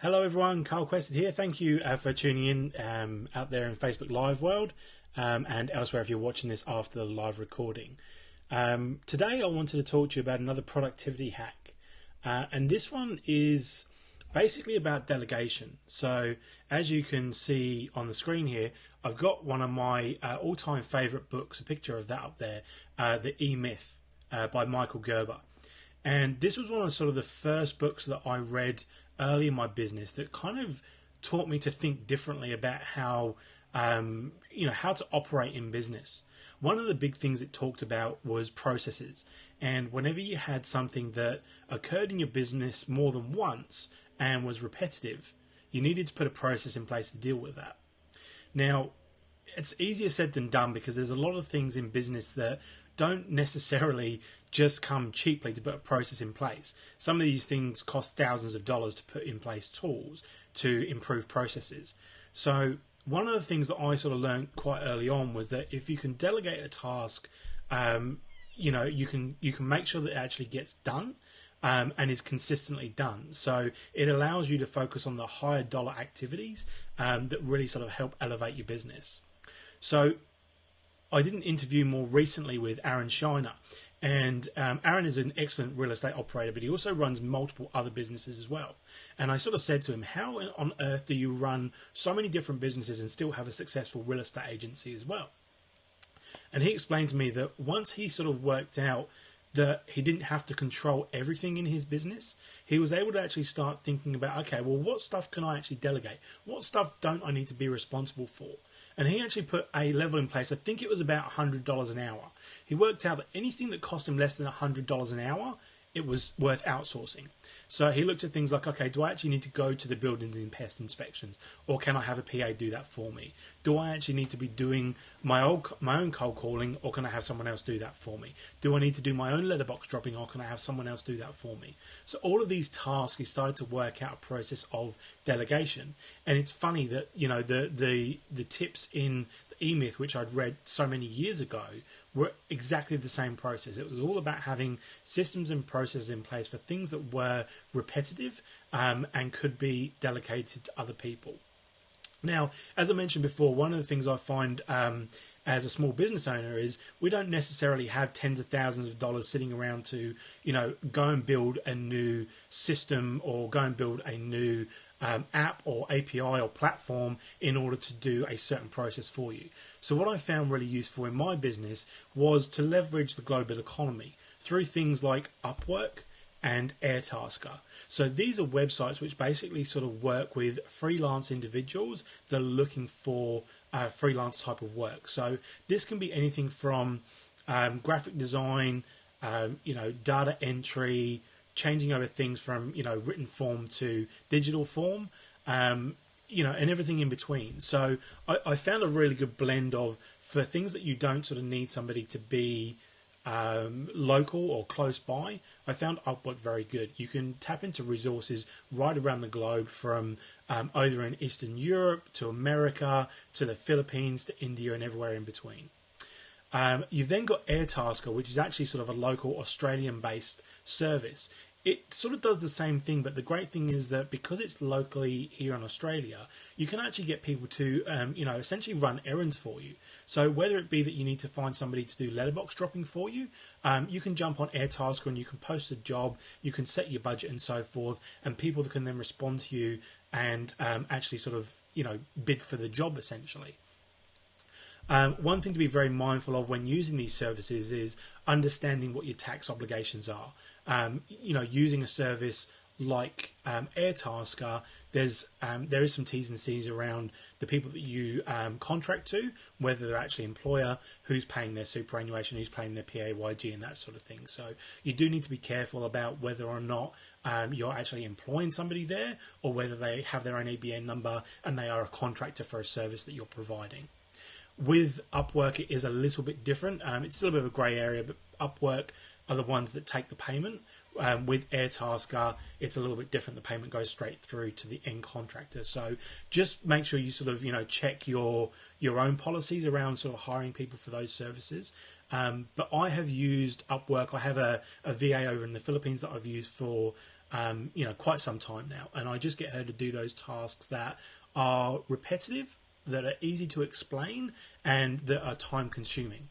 Hello everyone, carlq here. Thank you for tuning in out there in Facebook Live world and elsewhere if you're watching this after the live recording. Today I wanted to talk to you about another productivity hack, and this one is basically about delegation. So as you can see on the screen here, I've got one of my all-time favorite books, a picture of that up there, the Emyth by Michael Gerber. And this was one of sort of the first books that I read early in my business that kind of taught me to think differently about how how to operate in business. One of the big things it talked about was processes, and whenever you had something that occurred in your business more than once and was repetitive, you needed to put a process in place to deal with that. Now, it's easier said than done because there's a lot of things in business that don't necessarily just come cheaply to put a process in place. Some of these things cost thousands of dollars to put in place tools to improve processes. So one of the things that I sort of learned quite early on was that if you can delegate a task, you can make sure that it actually gets done and is consistently done. So it allows you to focus on the higher dollar activities that really sort of help elevate your business. So I did an interview more recently with Aaron Shiner, and Aaron is an excellent real estate operator, but he also runs multiple other businesses as well. And I sort of said to him, how on earth do you run so many different businesses and still have a successful real estate agency as well? And he explained to me that once he sort of worked out that he didn't have to control everything in his business, he was able to actually start thinking about, okay, well, what stuff can I actually delegate? What stuff don't I need to be responsible for? And he actually put a level in place. I think it was about $100 an hour. He worked out that anything that cost him less than $100 an hour, it was worth outsourcing. So he looked at things like, okay, do I actually need to go to the buildings and pest inspections, or can I have a PA do that for me? Do I actually need to be doing my own cold calling, or can I have someone else do that for me? Do I need to do my own letterbox dropping, or can I have someone else do that for me? So all of these tasks, he started to work out a process of delegation. And it's funny that the tips in Emyth, which I'd read so many years ago, were exactly the same process. It was all about having systems and processes in place for things that were repetitive and could be delegated to other people. Now, as I mentioned before, one of the things I find as a small business owner is we don't necessarily have tens of thousands of dollars sitting around to, go and build a new system or go and build a new app or API or platform in order to do a certain process for you. So what I found really useful in my business was to leverage the global economy through things like Upwork and Airtasker. So these are websites which basically sort of work with freelance individuals that are looking for freelance type of work. So this can be anything from graphic design, data entry, changing over things from written form to digital form, and everything in between. So I found a really good blend of, for things that you don't sort of need somebody to be local or close by, I found Upwork very good. You can tap into resources right around the globe, from either in Eastern Europe to America to the Philippines to India and everywhere in between. You've then got Airtasker, which is actually sort of a local Australian-based service. It sort of does the same thing, but the great thing is that because it's locally here in Australia, you can actually get people to, essentially run errands for you. So whether it be that you need to find somebody to do letterbox dropping for you, you can jump on Airtasker and you can post a job, you can set your budget and so forth, and people can then respond to you and actually sort of, bid for the job essentially. One thing to be very mindful of when using these services is understanding what your tax obligations are. Using a service like Airtasker, there is some T's and C's around the people that you contract to, whether they're actually employer, who's paying their superannuation, who's paying their PAYG, and that sort of thing. So you do need to be careful about whether or not you're actually employing somebody there, or whether they have their own ABN number and they are a contractor for a service that you're providing. With Upwork, it is a little bit different. It's still a bit of a grey area, but Upwork are the ones that take the payment. With Airtasker, it's a little bit different. The payment goes straight through to the end contractor. So just make sure you sort of check your own policies around sort of hiring people for those services. But I have used Upwork. I have a VA over in the Philippines that I've used for quite some time now, and I just get her to do those tasks that are repetitive, that are easy to explain, and that are time consuming.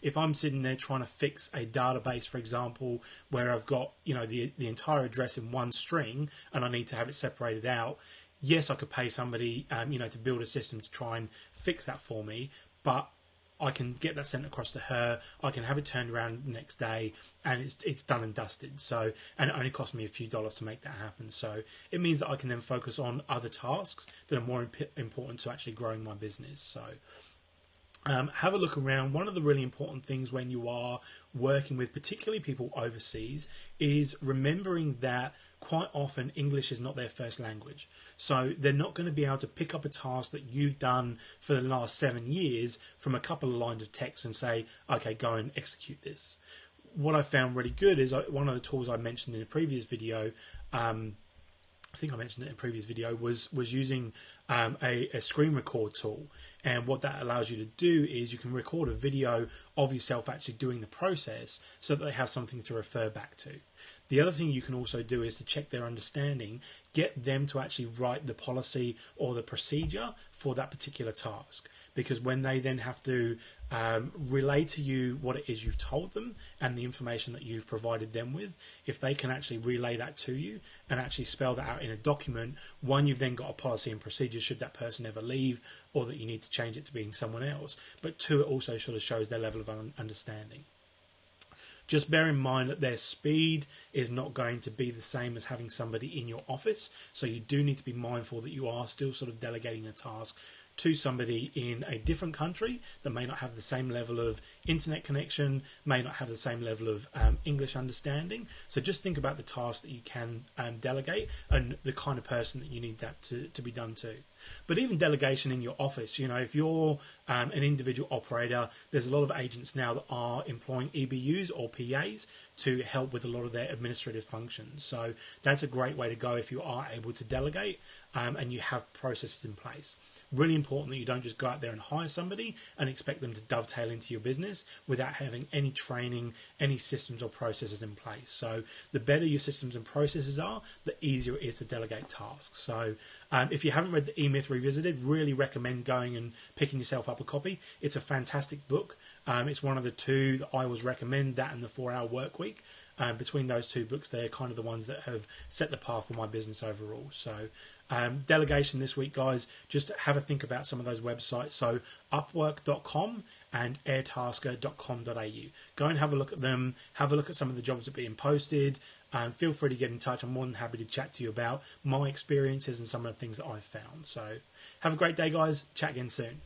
If I'm sitting there trying to fix a database, for example, where I've got the entire address in one string and I need to have it separated out, yes, I could pay somebody to build a system to try and fix that for me, but I can get that sent across to her. I can have it turned around the next day, and it's done and dusted. So, and it only cost me a few dollars to make that happen. So it means that I can then focus on other tasks that are more important to actually growing my business. So have a look around. One of the really important things when you are working with particularly people overseas is remembering that quite often English is not their first language. So they're not going to be able to pick up a task that you've done for the last 7 years from a couple of lines of text and say, okay, go and execute this. What I found really good is one of the tools I mentioned in a previous video, I think I mentioned it in a previous video, was using a screen record tool. And what that allows you to do is you can record a video of yourself actually doing the process so that they have something to refer back to. The other thing you can also do is to check their understanding, get them to actually write the policy or the procedure for that particular task. Because when they then have to relay to you what it is you've told them and the information that you've provided them with, if they can actually relay that to you and actually spell that out in a document, one, you've then got a policy and procedure should that person ever leave or that you need to change it to being someone else. But two, it also sort of shows their level of understanding. Just bear in mind that their speed is not going to be the same as having somebody in your office. So you do need to be mindful that you are still sort of delegating a task to somebody in a different country that may not have the same level of internet connection, may not have the same level of English understanding. So just think about the task that you can delegate and the kind of person that you need that to be done to. But even delegation in your office, if you're an individual operator, there's a lot of agents now that are employing EBUs or PAs to help with a lot of their administrative functions. So that's a great way to go if you are able to delegate and you have processes in place. Really important that you don't just go out there and hire somebody and expect them to dovetail into your business without having any training, any systems or processes in place. So the better your systems and processes are, the easier it is to delegate tasks. So if you haven't read the Emyth Revisited, really recommend going and picking yourself up a copy. It's a fantastic book. It's one of the two that I always recommend, that and the 4-Hour Work Week. Between those two books, they're kind of the ones that have set the path for my business overall. So delegation this week, guys, just have a think about some of those websites. So upwork.com and airtasker.com.au. Go and have a look at them. Have a look at some of the jobs that are being posted. Feel free to get in touch. I'm more than happy to chat to you about my experiences and some of the things that I've found. So have a great day, guys. Chat again soon.